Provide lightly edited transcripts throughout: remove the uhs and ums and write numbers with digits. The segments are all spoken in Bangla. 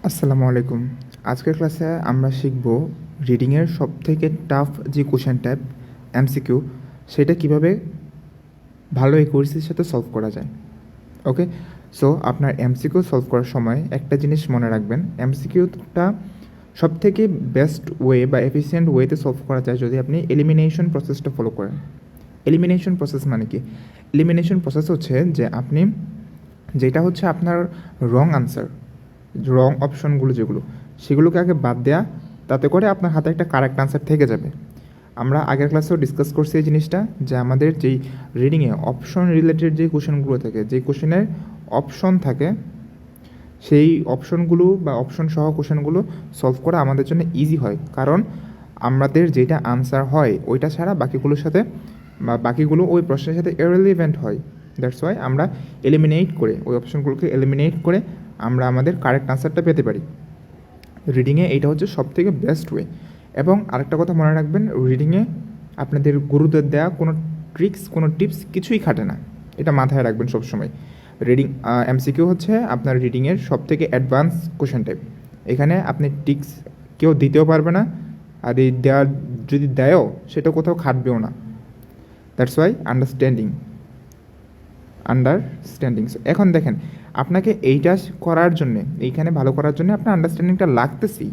আসসালামু আলাইকুম। আজকের ক্লাসে আমরা শিখব রিডিংয়ের সবথেকে টাফ যে কোশ্চেন টাইপ এমসিকিউ সেটা কিভাবে ভালো একুরেসির সাথে সলভ করা যায়। ওকে, সো আপনার এমসিকিউ সলভ করার সময় একটা জিনিস মনে রাখবেন, এমসিকিউটা সবথেকে বেস্ট ওয়ে বা এফিসিয়েন্ট ওয়েতে সলভ করা যায় যদি আপনি এলিমিনেশন প্রসেসটা ফলো করেন। এলিমিনেশন প্রসেস মানে কি? এলিমিনেশন প্রসেস হচ্ছে যে আপনি যেটা হচ্ছে আপনার রং আনসার, রং অপশনগুলো যেগুলো সেগুলোকে আগে বাদ দেয়া, তাতে করে আপনার হাতে একটা কারেক্ট আনসার থেকে যাবে। আমরা আগের ক্লাসেও ডিসকাস করছি এই জিনিসটা, যে আমাদের যেই রিডিংয়ে অপশন রিলেটেড যে কোশ্চেনগুলো থাকে, যে কোশ্চেনের অপশন থাকে, সেই অপশনগুলো বা অপশন সহ কোশ্চেনগুলো সলভ করা আমাদের জন্য ইজি হয়, কারণ আমাদের যেটা আনসার হয় ওইটা ছাড়া বাকিগুলোর সাথে বা বাকিগুলো ওই প্রশ্নের সাথে ইররিলেভেন্ট হয়। দ্যাটস ওয়াই আমরা এলিমিনেট করে, ওই অপশনগুলোকে এলিমিনেট করে আমরা আমাদের কারেক্ট আনসারটা পেতে পারি। রিডিংয়ে এইটা হচ্ছে সবথেকে বেস্ট ওয়ে। এবং আরেকটা কথা মনে রাখবেন, রিডিংয়ে আপনাদের গুরুদের দেওয়া কোনো ট্রিক্স, কোনো টিপস কিছুই খাটে না, এটা মাথায় রাখবেন সবসময়। রিডিং এমসিকিউ হচ্ছে আপনার রিডিংয়ের সবথেকে অ্যাডভান্স কোশ্চেন টাইপ। এখানে আপনি টিক্স কেউ দিতেও পারবে না, আর এই দেওয়ার যদি দেয়ও সেটা কোথাও খাটবেও না। That's why understanding. এখন দেখেন, আপনাকে এইটা করার জন্যে, এইখানে ভালো করার জন্য আপনার আন্ডারস্ট্যান্ডিংটা লাগতেছেই,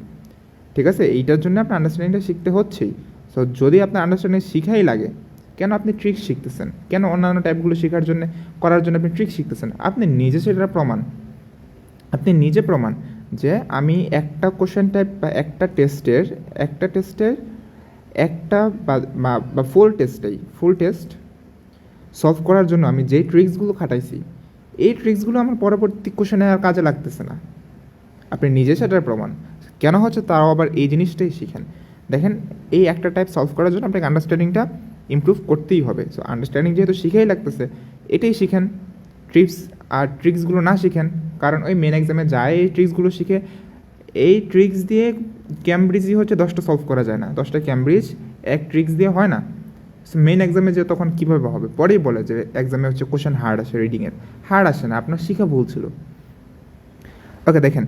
ঠিক আছে? এইটার জন্য আপনার আন্ডারস্ট্যান্ডিংটা শিখতে হচ্ছেই। সো যদি আপনার আন্ডারস্ট্যান্ডিং শিখাই লাগে, কেন আপনি ট্রিক্স শিখতেছেন? কেন অন্যান্য টাইপগুলো শেখার জন্য, করার জন্য আপনি ট্রিক্স শিখতেছেন? আপনি নিজে সেটার প্রমাণ, আপনি নিজে প্রমাণ যে আমি একটা কোশ্চেন টাইপ বা একটা টেস্টের একটা বা ফুল টেস্ট সলভ করার জন্য আমি যেই ট্রিক্সগুলো খাটাইছি, এই ট্রিক্সগুলো আমার পরবর্তী কোশ্চেনে আর কাজে লাগতেছে না। আপনি নিজে সেটার প্রমাণ। কেন হচ্ছে তাও আবার এই জিনিসটাই শিখেন। দেখেন, এই একটা টাইপ সলভ করার জন্য আপনাকে আন্ডারস্ট্যান্ডিংটা ইমপ্রুভ করতেই হবে। সো আন্ডারস্ট্যান্ডিং যেহেতু শিখেই লাগতেছে, এটাই শিখেন। ট্রিপস আর ট্রিক্সগুলো না শিখেন, কারণ ওই মেন এক্সামে যায় এই ট্রিক্সগুলো শিখে, এই ট্রিক্স দিয়ে ক্যামব্রিজই হচ্ছে 10টা সলভ করা যায় না, 10টা ক্যামব্রিজ এক ট্রিক্স দিয়ে হয় না। মেন এক্সামে যে তখন কীভাবে হবে? পরেই বলে যে এক্সামে হচ্ছে কোশ্চেন হার্ড আসে, রিডিংয়ের হার্ড আসে না, আপনার শিখা ভুল ছিল। ওকে, দেখেন,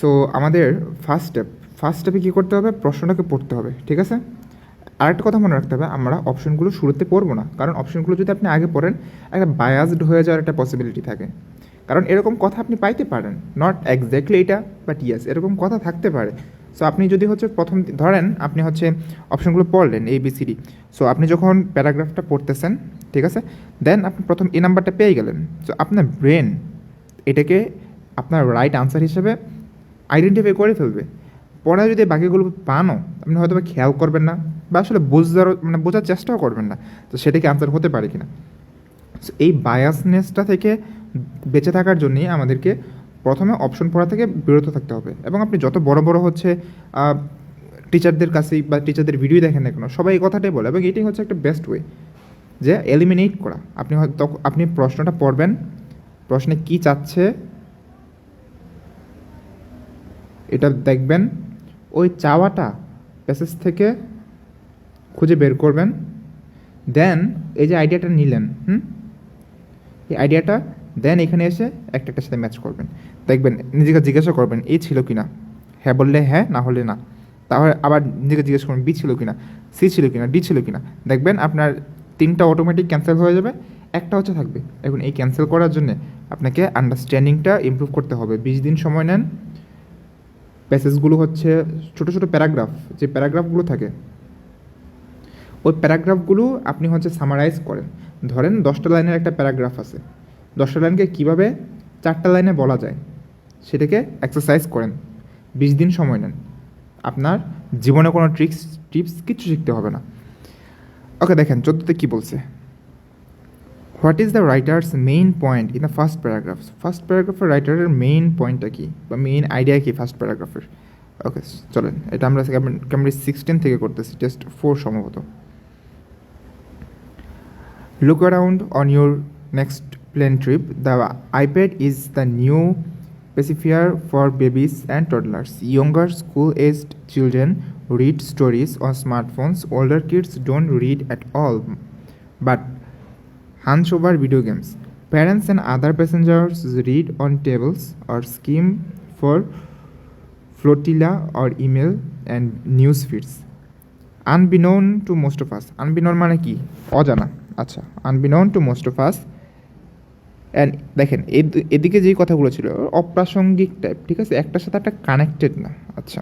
সো আমাদের ফার্স্ট স্টেপে কী করতে হবে? প্রশ্নটাকে পড়তে হবে, ঠিক আছে? আরেকটা কথা মনে রাখতে হবে, আমরা অপশনগুলো শুরুতে পড়বো না, কারণ অপশনগুলো যদি আপনি আগে পড়েন, একটা বায়াসড হয়ে যাওয়ার একটা পসিবিলিটি থাকে। কারণ এরকম কথা আপনি পাইতে পারেন, নট এক্স্যাক্টলি এটা, বাট ইয়েস, এরকম কথা থাকতে পারে। সো আপনি যদি হচ্ছে প্রথম ধরেন আপনি হচ্ছে অপশনগুলো পড়লেন ABCD, সো আপনি যখন প্যারাগ্রাফটা পড়তেছেন, ঠিক আছে, দেন আপনি প্রথম এই নাম্বারটা পেয়ে গেলেন। সো আপনার ব্রেন এটাকে আপনার রাইট আনসার হিসেবে আইডেন্টিফাই করে ফেলবে। পরে যদি বাকিগুলো পানও, আপনি হয়তো খেয়াল করবেন না, বা আসলে বোঝার চেষ্টাও করবেন না তো সেটাকে আনসার হতে পারে কিনা। সো এই বায়াসনেসটা থেকে বেঁচে থাকার জন্যই আমাদেরকে প্রথমে অপশন পড়া থেকে বিরত থাকতে হবে। এবং আপনি যত বড় বড় হচ্ছে টিচারদের কাছেই বা টিচারদের ভিডিও দেখেন না কেন, সবাই এই কথাটাই বলে, এবং এটাই হচ্ছে একটা বেস্ট ওয়ে যে এলিমিনেট করা। আপনি হয়তো আপনি প্রশ্নটা পড়বেন, প্রশ্নে কি চাচ্ছে এটা দেখবেন, ওই চাওয়াটা প্যাসেজ থেকে খুঁজে বের করবেন, দেন এই যে আইডিয়াটা নিলেন, এই আইডিয়াটা দেন এখানে এসে একটার সাথে ম্যাচ করবেন। দেখবেন, নিজেকে জিজ্ঞাসা করবেন এই ছিল কি না, হ্যাঁ বললে হ্যাঁ, না হলে না। তাহলে আবার নিজেকে জিজ্ঞেস করবেন বি ছিল কি না, সি ছিল কি না, ডি ছিল কি না। দেখবেন আপনার 3টা অটোমেটিক ক্যান্সেল হয়ে যাবে, একটা হচ্ছে থাকবে। এখন এই ক্যান্সেল করার জন্য আপনাকে আন্ডারস্ট্যান্ডিংটা ইমপ্রুভ করতে হবে। 20 দিন সময় নেন। প্যাসেজগুলো হচ্ছে ছোটো ছোটো প্যারাগ্রাফ, যে প্যারাগ্রাফগুলো থাকে ওই প্যারাগ্রাফগুলো আপনি হচ্ছে সামারাইজ করেন। ধরেন 10টা লাইনের একটা প্যারাগ্রাফ আছে, 10টা লাইনকে কীভাবে 4টা লাইনে বলা যায় সেটাকে এক্সারসাইজ করেন। 20 দিন সময় নেন, আপনার জীবনে কোনো টিপস কিছু শিখতে হবে না। ওকে, দেখেন 14তে কী বলছে। What is the writer's main point in the first paragraph? First প্যারাগ্রাফের রাইটারের মেইন পয়েন্টটা কী বা মেইন আইডিয়া কী ফার্স্ট প্যারাগ্রাফের? ওকে, চলেন, এটা আমরা ক্যামব্রিজ 16 থেকে করতেছি, টেস্ট 4 সম্ভবত। Look around on your next plane trip. The iPad is the new pacifier for babies and toddlers. Younger school-aged children read stories on smartphones. Older kids don't read at all, but hunch over video games. Parents and other passengers read on tables or skim for flotilla or email and news feeds. Unbeknown to most of us. Unbeknown মানে কি? অজানা। আচ্ছা, unbeknown to most of us. And দেখেন এদিকে যেই কথাগুলো ছিল অপ্রাসঙ্গিক টাইপ, ঠিক আছে, একটার সাথে একটা কানেক্টেড না। আচ্ছা,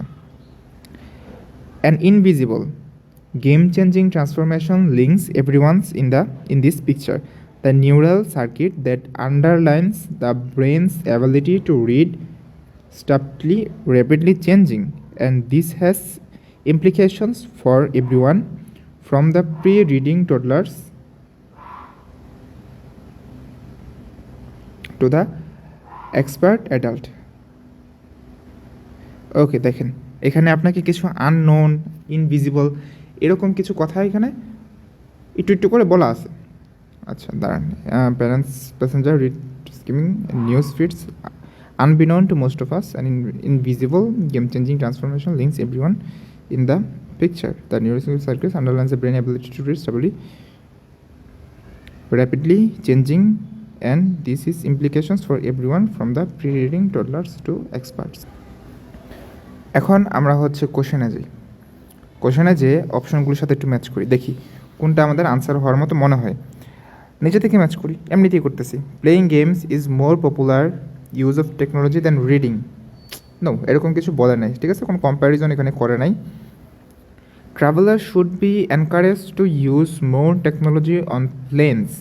an invisible game changing transformation links everyone's in this picture. The neural circuit that underlines the brain's ability to read subtly rapidly changing, and this has implications for everyone from the pre-reading toddlers to the expert adult. ওকে, দেখেন এখানে আপনাকে কিছু আননোন, ইনভিজিবল এরকম কিছু কথা এখানে একটু একটু করে বলা আছে। আচ্ছা দাঁড়ান, parents passenger read skimming news feeds unbeknown to most of us, an invisible game-changing transformation links everyone in the picture. The neural circuits underlines the brain ability to read stably, rapidly changing, and this is implications for everyone from the pre-reading toddlers to experts. এখন আমরা হচ্ছে কোশ্চেনে যাই। কোশ্চেনে যে অপশনগুলোর সাথে একটু ম্যাচ করি, দেখি কোনটা আমাদের আনসার হওয়ার মতো মনে হয়। নিজে থেকে ম্যাচ করি, এমনিতেই করতেছি। Playing games is more popular use of technology than reading. No, এরকম কিছু বলে নাই, ঠিক আছে, কোনো কম্প্যারিজন এখানে করে নাই। Traveller should be encourage to use more technology on planes.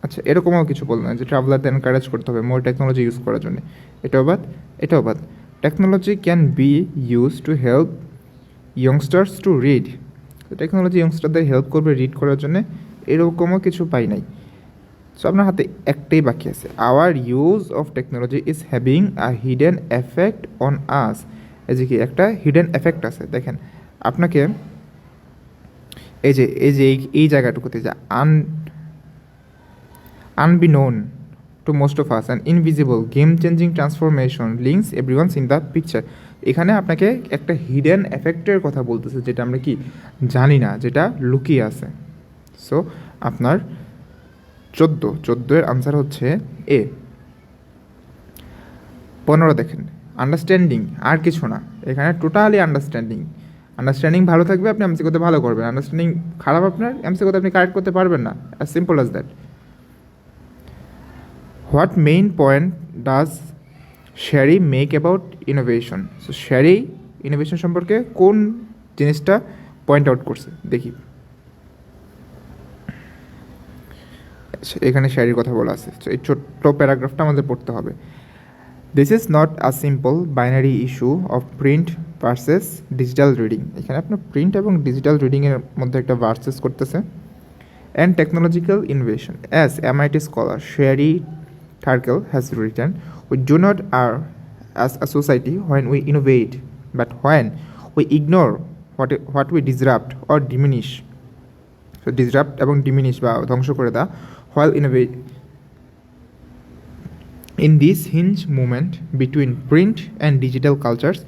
আচ্ছা, এরকমও কিছু বলে না যে ট্রাভেলারদের এনকারেজ করতে হবে মোর টেকনোলজি ইউজ করার জন্য। এটাও বাদ, এটাও বাদ। Technology can be use to help youngsters to read. Technology ইয়ংস্টারদের হেল্প করবে রিড করার জন্য, এরকমও কিছু পাই নাই। সো আপনার হাতে একটাই বাকি আছে, our use of technology is having a hidden effect on us. এই যে কি একটা হিডেন এফেক্ট আছে, দেখেন আপনাকে এই জায়গাটুকুতে যে unbeknown to most of us, an invisible game-changing transformation links everyone in the picture. এখানে আপনাকে একটা হিডেন এফেক্টের কথা বলতেছে, যেটা আমরা কি জানি না, যেটা লুকিয়ে আছে। সো আপনার 14 আনসার হচ্ছে এ। 15 দেখেন, আন্ডারস্ট্যান্ডিং, আর কিছু না এখানে, টোটালি আন্ডারস্ট্যান্ডিং ভালো থাকবে, আপনি এমসিকিউতে ভালো করবেন। আন্ডারস্ট্যান্ডিং খারাপ আপনার, এমসিকিউতে আপনি কারেক্ট করতে পারবেন না, as simple as that. What main point does Sharry make about innovation? So Sharry innovation সম্পর্কে কোন জিনিসটা পয়েন্ট আউট করছে দেখি। এখানে শ্যারির কথা বলা আছে, তো এই ছোট্ট প্যারাগ্রাফটা আমাদের পড়তে হবে। This is not a simple binary issue of print versus digital reading. এখানে আপনার প্রিন্ট এবং ডিজিটাল রিডিংয়ের মধ্যে একটা ভার্সেস করতেছে। And technological innovation, as MIT scholar Sharry Tarkel has written, we do not err as a society when we innovate, but when we ignore what we disrupt or diminish. So disrupt এবং diminish বা ধ্বংস করে দেওয়া while innovate. In this hinge moment between print and digital cultures,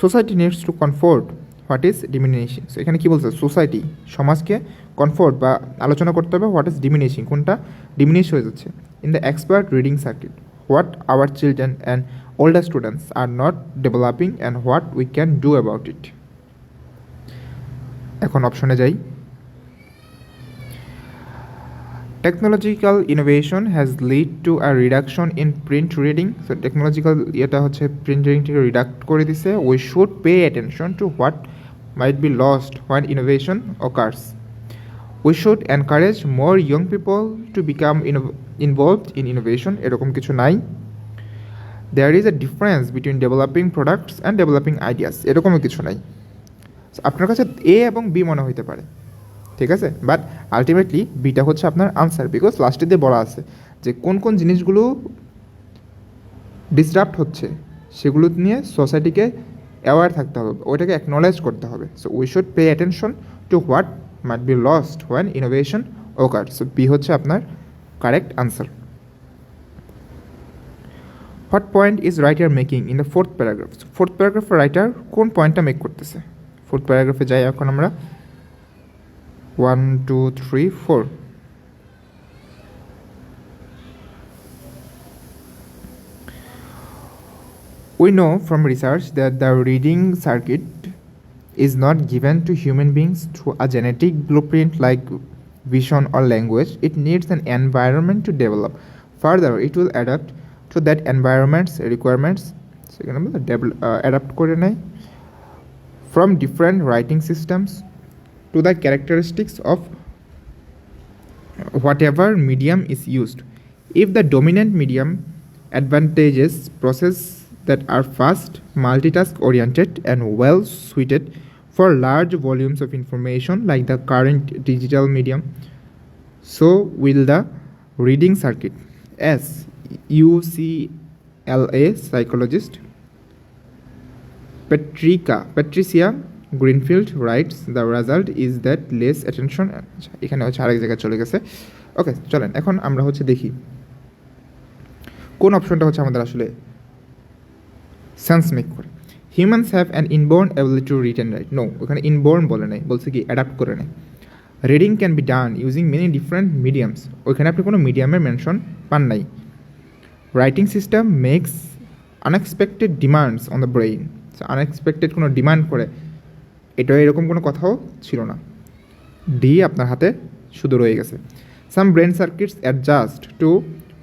society needs to comfort what is diminishing. So এখানে কি বলছে, সোসাইটি সমাজকে কমফোর্ট বা আলোচনা করতে হবে হোয়াট ইজ ডিমিনিশিং, কোনটা ডিমিনিশ হয়ে যাচ্ছে। In the expert reading circuit, what our children and older students are not developing and what we can do about it. এখন অপশনে যাই। Technological innovation has led to a reduction in print reading. So technological এটা হচ্ছে print reading থেকে রিডাক্ট করে দিছে। We should pay attention to what might be lost when innovation occurs. We should encourage more young people to become involved in innovation. এরকম কিছু নাই। There is a difference between developing products and developing ideas. এরকমও কিছু নাই। আপনার কাছে এ এবং বি মনে হইতে পারে, ঠিক আছে, বাট আলটিমেটলি বিটা হচ্ছে আপনার আনসার, বিকজ লাস্টে দিয়ে বলা আছে যে কোন কোন জিনিসগুলো ডিসরাপ্ট হচ্ছে সেগুলো নিয়ে সোসাইটিকে অ্যাওয়ার থাকতে হবে, ওইটাকে অ্যাকনোলেজ করতে হবে। So we should pay attention to what might be lost when innovation occurs. So B হচ্ছে আপনার correct answer. What point is writer making in the fourth paragraph? So fourth paragraph writer কোন পয়েন্টটা মেক করতেছে? fourth paragraphe যাই এখন আমরা। 1 2 3 4। We know from research that the reading circuit is not given to human beings through a genetic blueprint like vision or language. It needs an environment to develop. Further, it will adapt to that environment's requirements. Adapt করে নেয় from different writing systems to the characteristics of whatever medium is used. If the dominant medium advantages process that are fast, multitask oriented, and well suited for large volumes of information like the current digital medium, so will the reading circuit. As UCLA psychologist Patricia Greenfield writes, the result is that less attention. এখানে হচ্ছে আরেক জায়গায় চলে গেছে। ওকে, চলেন এখন আমরা হচ্ছে দেখি কোন অপশনটা হচ্ছে আমাদের আসলে সেন্স মেক করে। Humans have an inborn ability to read and write. No, ওখানে ইনবোর্ন বলে নাই, বলছে কি অ্যাডাপ্ট করে নেয়। Reading can be done using many different mediums, ওইখানে আপনি কোনো মিডিয়ামের মেনশন পান নাই। Writing system makes unexpected demands on the brain, unexpected কোনো ডিমান্ড করে, এটা এরকম কোনো কথাও ছিল না। ডি আপনার হাতে শুধু রয়ে গেছে। Some brain circuits adjust to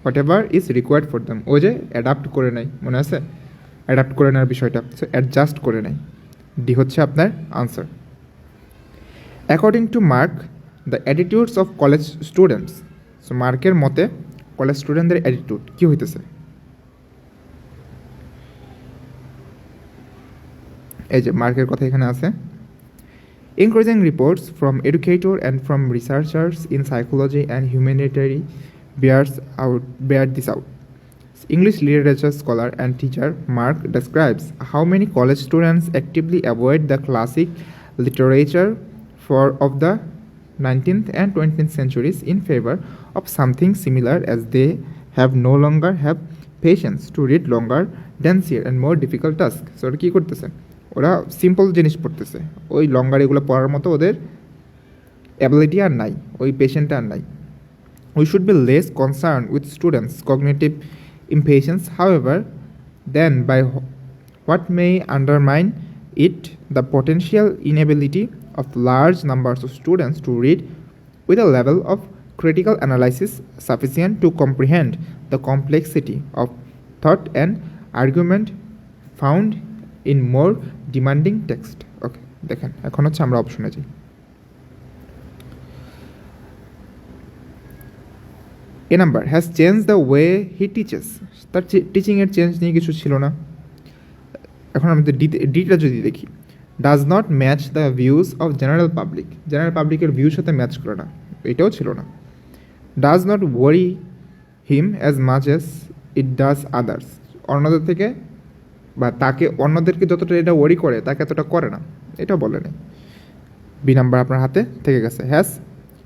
whatever is required for them, ওই যে অ্যাডাপ্ট করে নেয়, মনে আছে অ্যাডাপ্ট করে নেওয়ার বিষয়টা, সো অ্যাডজাস্ট করে নেয়। ডি হচ্ছে আপনার answer. According to mark the attitudes of college students, so মার্কের মতে কলেজ স্টুডেন্টদের অ্যাটিটিউড কী হইতেছে? এই যে মার্কের কথা এখানে আছে। Increasing reports from educator and from researchers in psychology and humanitary bear this out. English literature scholar and teacher Mark describes how many college students actively avoid the classic literature of the 19th and 20th centuries in favor of something similar, as they no longer have patience to read longer, denser and more difficult tasks. So ওরা কী করতেছে? ওরা সিম্পল জিনিস পড়তেছে, ওই লঙ্গার এগুলো পড়ার মতো ওদের অ্যাবিলিটি আর নাই, ওই পেশেন্টটা আর নাই। We should be less concerned with students' cognitive impatience, however, than by what may undermine it, the potential inability of large numbers of students to read with a level of critical analysis sufficient to comprehend the complexity of thought and argument found in more demanding text. Okay, দেখেন এখন হচ্ছে আমরা অপশনে যাই। A number has change the way he teaches, তার টিচিংয়ের চেঞ্জ নিয়ে কিছু ছিল না। এখন আমাদের ডিটা যদি দেখি, does not match the views of general public, general পাবলিকের ভিউর সাথে ম্যাচ করে না, এটাও ছিল না। Does not worry him as much as it does others, অন্যদের থেকে বা তাকে অন্যদেরকে যতটা এটা ওয়ারি করে তাকে এতটা করে না, এটাও বলে নেই। বি নাম্বার আপনার হাতে থেকে গেছে। Has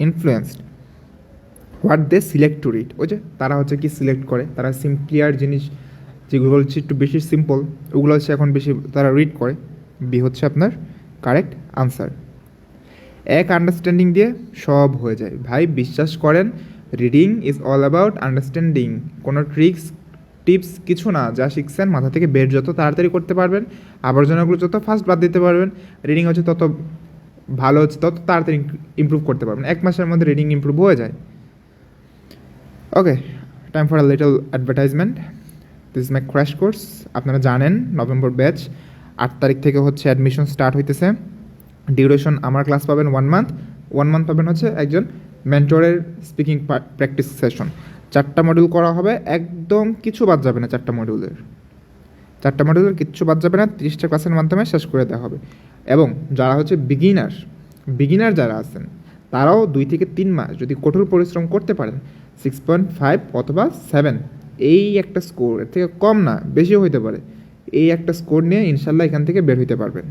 influenced what they select to read, ওই যে তারা হচ্ছে কি সিলেক্ট করে, তারা সিম্পলিয়ার জিনিস যেগুলো হচ্ছে একটু বেশি সিম্পল ওগুলো হচ্ছে এখন বেশি তারা রিড করে। বি হচ্ছে আপনার কারেক্ট আনসার। এক আন্ডারস্ট্যান্ডিং দিয়ে সব হয়ে যায় ভাই, বিশ্বাস করেন reading is all about understanding, কোনো ট্রিক্স টিপস কিছু না, যা শিখছেন মাথা থেকে বের যত তাড়াতাড়ি করতে পারবেন, আবর্জনাগুলো যত ফাস্ট বাদ দিতে পারবেন, রিডিং হচ্ছে তত ভালো হচ্ছে, তত তাড়াতাড়ি ইমপ্রুভ করতে পারবেন। এক মাসের মধ্যে রিডিং ইমপ্রুভ হয়ে যায়। Okay, time for a little advertisement. This is my crash course. আপনারা জানেন নভেম্বর ব্যাচ 8 তারিখ থেকে হচ্ছে অ্যাডমিশন স্টার্ট হইতেছে। ডিউরেশন আমার ক্লাস পাবেন 1 মান্থ, 1 মান্থ পাবেন হচ্ছে একজন মেন্টরের স্পিকিং প্র্যাকটিস সেশন। 4টা মডিউল করা হবে, একদম কিছু বাদ যাবে না। 4টা মডিউলের কিচ্ছু বাদ যাবে না, 30টা ক্লাসের মাধ্যমে শেষ করে দেওয়া হবে। এবং যারা হচ্ছে বিগিনার যারা আছেন তারাও 2 থেকে 3 মাস যদি কঠোর পরিশ্রম করতে পারেন 6.5 অথবা 7 এই একটা স্কোর, এর থেকে কম না বেশিও হইতে পারে, এই একটা স্কোর নিয়ে ইনশাল্লাহ এখান থেকে বের হইতে পারবেন।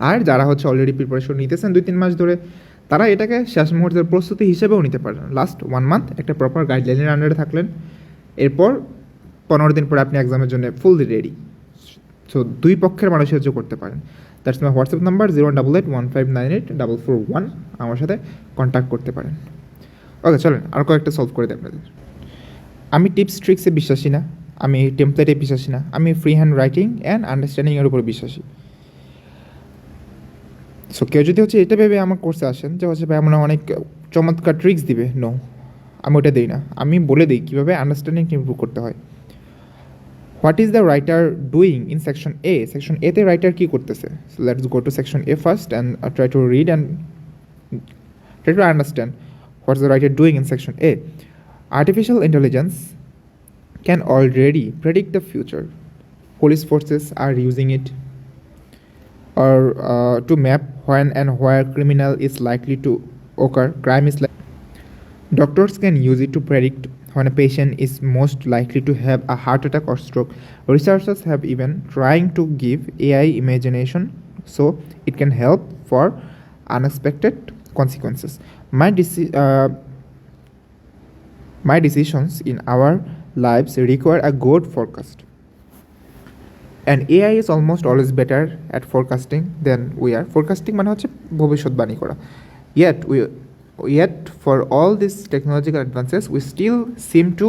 আর যারা হচ্ছে অলরেডি প্রিপারেশন নিতেছেন 2-3 মাস ধরে, তারা এটাকে শেষ মুহূর্তের প্রস্তুতি হিসেবেও নিতে পারেন। লাস্ট 1 মান্থ একটা প্রপার গাইডলাইনের আন্ডারে থাকলেন, এরপর 15 দিন পরে আপনি এক্সামের জন্য ফুললি রেডি। সো 2 পক্ষের মানুষ সাহায্য করতে পারেন। দ্যাটস মাই হোয়াটসঅ্যাপ নাম্বার 08815984441, আমার সাথে কন্ট্যাক্ট করতে পারেন। ওকে, চলেন আর কয়েকটা সলভ করে দিই আপনাদের। আমি টিপস ট্রিক্সে বিশ্বাসী না, আমি টেমপ্লেটে বিশ্বাসী না, আমি ফ্রি হ্যান্ড রাইটিং অ্যান্ড আন্ডারস্ট্যান্ডিংয়ের উপর বিশ্বাসী। সো কেউ যদি হচ্ছে এটা ভেবে আমার কোর্সে আসেন যে হচ্ছে ভাই আমরা অনেক চমৎকার ট্রিক্স দিবে, নো, আমি ওটা দিই না। আমি বলে দিই কীভাবে আন্ডারস্ট্যান্ডিং ইমপ্রুভ করতে হয়। What is the writer doing in section A? Section এতে রাইটার কী করতেছে? So let's go to section A first and try to read and try to understand what's the writer doing in section A. Artificial intelligence can already predict the future. Police forces are using it or to map when and where criminal is likely to occur, crime is likely. Doctors can use it to predict when a patient is most likely to have a heart attack or stroke. Researchers have even trying to give AI imagination so it can help for unexpected consequences. My decisions in our lives require a good forecast. And AI is almost always better at forecasting than we are. Forecasting মানে হচ্ছে ভবিষ্যৎবাণী করা। Yet for all these technological advances we still seem to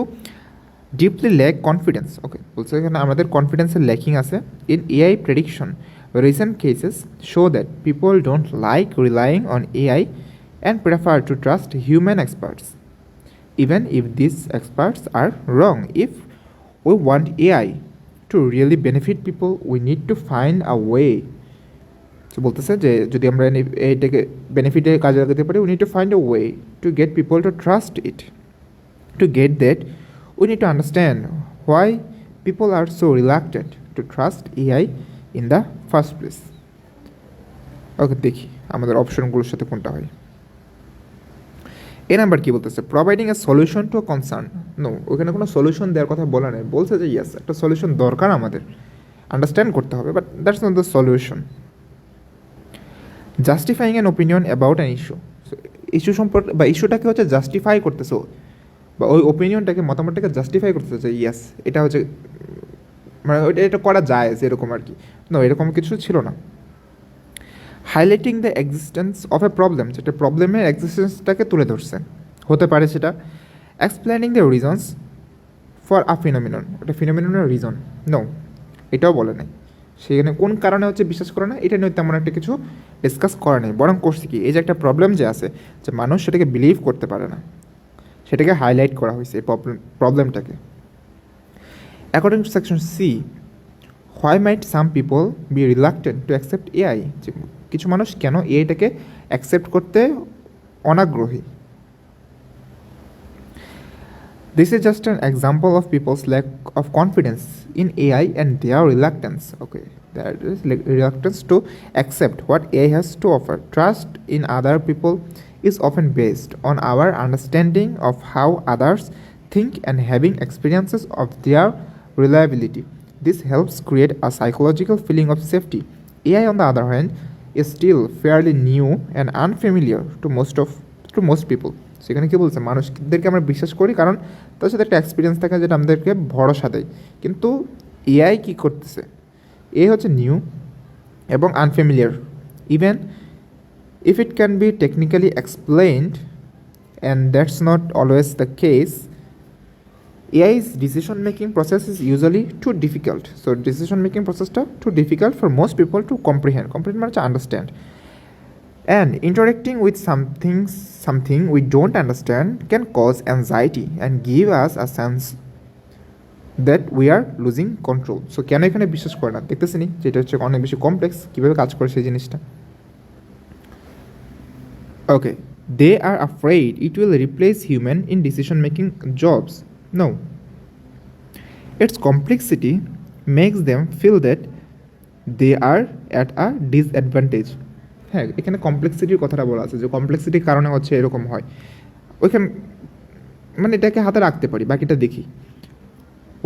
deeply lack confidence. Okay, বলছে এখানে আমাদের কনফিডেন্সের ল্যাকিং আছে in AI prediction. Recent cases show that people don't like relying on AI and prefer to trust human experts, even if these experts are wrong. If we want AI to really benefit people, we need to find a way. So বলতেছে যে যদি আমরা এইটাকে বেনিফিটে কাজে লাগাতে পারি, we need to find a way to get people to trust it. To get that, we need to understand why people are so reluctant to trust AI in the first place. ওকে, দেখি আমাদের অপশনগুলোর সাথে কোনটা হয়। এ নাম্বার কী বলতেছে? Providing a solution to concern. No, ওখানে কোনো সলিউশন দেওয়ার কথা বলা নেই, বলছে যে ইয়েস একটা সলিউশন দরকার আমাদের, আন্ডারস্ট্যান্ড করতে হবে, but that's not the solution. Justifying an opinion about an issue. Issue সম্পর্কে বা ইস্যুটাকে হচ্ছে জাস্টিফাই করতেছে, বা ওই ওপিনিয়নটাকে মতামতটাকে জাস্টিফাই করতেছে যে ইয়েস এটা হচ্ছে মানে এটা করা যায় এরকম আর কি। নো, এরকম কিছু ছিল না। Highlighting the existence of A problem, যেটা প্রবলেমের এক্সিস্টেন্সটাকে তুলে ধরছে, হতে পারে সেটা explaining the reasons for a phenomenon, ওটা ফিনোমিননের রিজন, নো, এটাও বলে নাই। সেখানে কোন কারণে হচ্ছে বিশ্বাস করে না এটা নিয়ে তেমন একটা কিছু ডিসকাস করা নেই, বরং করছে কি এই যে একটা প্রবলেম যে আছে যে মানুষ সেটাকে বিলিভ করতে পারে না, সেটাকে হাইলাইট করা হয়েছে এই প্রবলেমটাকে। According to section C, why might some people be reluctant to accept AI, যে কিছু মানুষ কেন এআইটাকে অ্যাকসেপ্ট করতে অনাগ্রহী। This is just an example of people's lack of confidence in AI and their reluctance. Okay, there is reluctance to accept what AI has to offer. Trust in other people is often based on our understanding of how others think and having experiences of their reliability. This helps create a psychological feeling of safety. AI, on the other hand, is still fairly new and unfamiliar to most people. সেখানে কী বলছে, মানুষদেরকে আমরা বিশ্বাস করি কারণ তার সাথে একটা এক্সপিরিয়েন্স থাকে যেটা আমাদেরকে ভরসা দেয়, কিন্তু এআই কী করতেছে, এ হচ্ছে নিউ এবং unfamiliar. Even if it can be technically explained and that's not always the case, AI's decision making process is usually too difficult. So decision making process too difficult for most people to comprehend মানে to understand. And interacting with something we don't understand can cause anxiety and give us a sense that we are losing control. So কেন এখানে বিশ্বাস করে না দেখতেছি নি, যেটা হচ্ছে অনেক বেশি কমপ্লেক্স, কীভাবে কাজ করে সেই জিনিসটা। Okay, they are afraid it will replace human in decision making jobs. No, its complexity makes them feel that they are at a disadvantage. হ্যাঁ, এখানে কমপ্লেক্সিটির কথাটা বলা আছে যে কমপ্লেক্সিটির কারণে হচ্ছে এরকম হয়, ওইখানে মানে এটাকে হাতে রাখতে পারি, বাকিটা দেখি।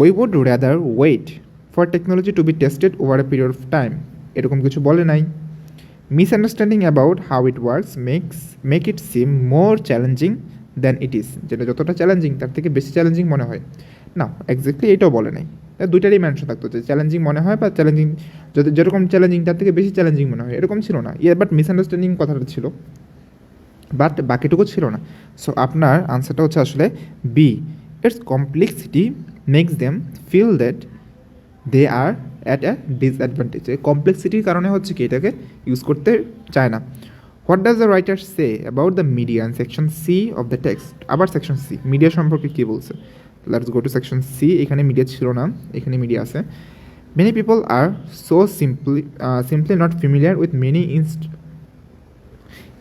We would rather wait for technology to be tested over a period of time, এরকম কিছু বলে নাই। Misunderstanding about how it works make it seem more challenging than it is, যেটা যতটা চ্যালেঞ্জিং তার থেকে বেশি চ্যালেঞ্জিং মনে হয় না, এক্স্যাক্টলি এটাও বলে নাই। দুইটারই মেনশন থাকতো যে চ্যালেঞ্জিং মনে হয় বা চ্যালেঞ্জিং যদি যেরকম চ্যালেঞ্জিং তার থেকে বেশি চ্যালেঞ্জিং মনে হয়, এরকম ছিল না। বাট মিসআন্ডারস্ট্যান্ডিং কথাটা ছিল, বাট বাকিটুকু ছিল না। সো আপনার আনসারটা হচ্ছে আসলে B, its complexity makes them feel that they are at a disadvantage. এই কমপ্লেক্সিটির কারণে হচ্ছে কি এটাকে ইউজ করতে চায় না। What does the writer say about the media in section C of the text? আবার সেকশন সি মিডিয়া সম্পর্কে কী বলছে? Let's go to section C. এখানে মিডিয়া ছিল না, এখানে মিডিয়া আছে। Many people are so simply not familiar with many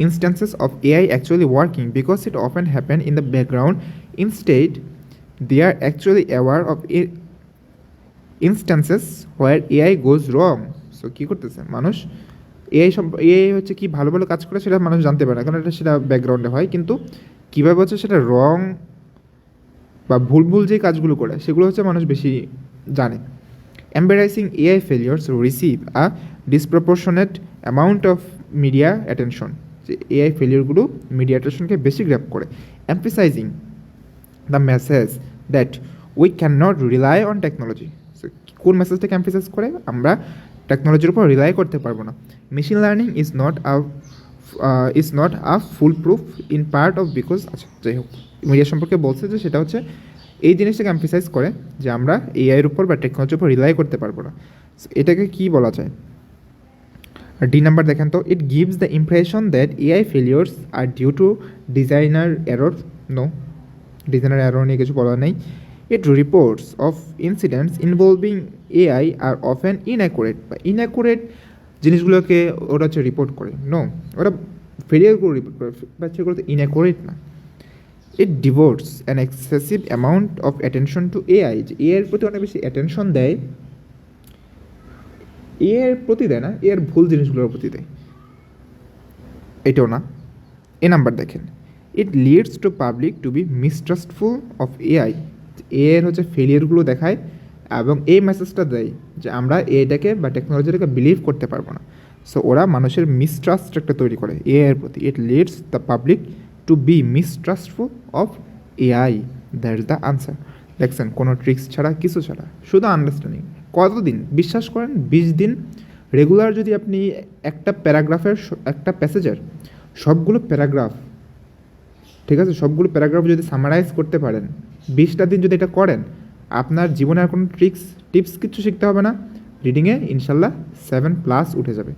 instances of AI actually working because it often happen in the background. Instead, they are actually aware of instances where AI goes wrong. So কী করতেছে মানুষ? এআই হচ্ছে কি ভালো ভালো কাজ করে সেটা মানুষ জানতে পারে না, কারণ এটা সেটা ব্যাকগ্রাউন্ডে হয়, কিন্তু কীভাবে হচ্ছে সেটা রং বা ভুল ভুল যে কাজগুলো করে সেগুলো হচ্ছে মানুষ বেশি জানে। Embracing AI failures receive a disproportionate amount of media attention. যে এআই ফেলিয়ারগুলো মিডিয়া অ্যাটেনশনকে বেশি গ্র্যাব করে। Emphasizing the message that we cannot rely on technology. So কোন মেসেজটাকে এমফাসাইজ করে? আমরা টেকনোলজির উপর রিলাই করতে পারবো না। Machine learning is not a full proof in part of because, আচ্ছা যাই হোক, মিডিয়া সম্পর্কে বলছে যে সেটা হচ্ছে এই জিনিসটাকে এমফাসাইজ করে যে আমরা এআইয়ের উপর বা টেকনোলজির উপর রিলাই করতে পারবো না। এটাকে কি বলা যায়? ডি নাম্বার দেখেন তো, it gives the impression that AI failures are due to designer error. No, designer error নিয়ে কিছু বলার নেই। It reports of incidents involving AI are often inaccurate, বা ইনঅ্যাকুরেট জিনিসগুলোকে ওরা হচ্ছে রিপোর্ট করে। নো, ওরা ফেলিয়ারগুলো রিপোর্ট করে, বা সেগুলো তো ইনঅ্যাকুরেট না। It devotes an excessive amount of attention to AI, যে এআইয়ের প্রতি অনেক বেশি অ্যাটেনশন দেয়। এর প্রতি দেয় না, এর ভুল জিনিসগুলোর প্রতি দেয়, এটাও না। এ নাম্বার দেখেন, it leads to public to be mistrustful of AI. এর হচ্ছে ফেলিয়ারগুলো দেখায় এবং এই মেসেজটা দেয় যে আমরা এটাকে বা টেকনোলজিটাকে বিলিভ করতে পারবো না। সো ওরা মানুষের মিসট্রাস্ট একটা তৈরি করে এআইয়ের প্রতি। It leads the public to be mistrustful of AI. That is the answer. দেখছেন, কোনো ট্রিক্স ছাড়া, কিছু ছাড়া, শুধু আন্ডারস্ট্যান্ডিং। কতদিন বিশ্বাস করেন? 20 দিন রেগুলার যদি আপনি একটা প্যারাগ্রাফের, একটা প্যাসেজের সবগুলো প্যারাগ্রাফ, ঠিক আছে, সবগুলো প্যারাগ্রাফ যদি সামারাইজ করতে পারেন, 20টা দিন যদি এটা করেন, আপনার জীবনে আর কোনো টিপস কিছু শিখতে হবে না। রিডিংয়ে ইনশাল্লাহ 7+ উঠে যাবে।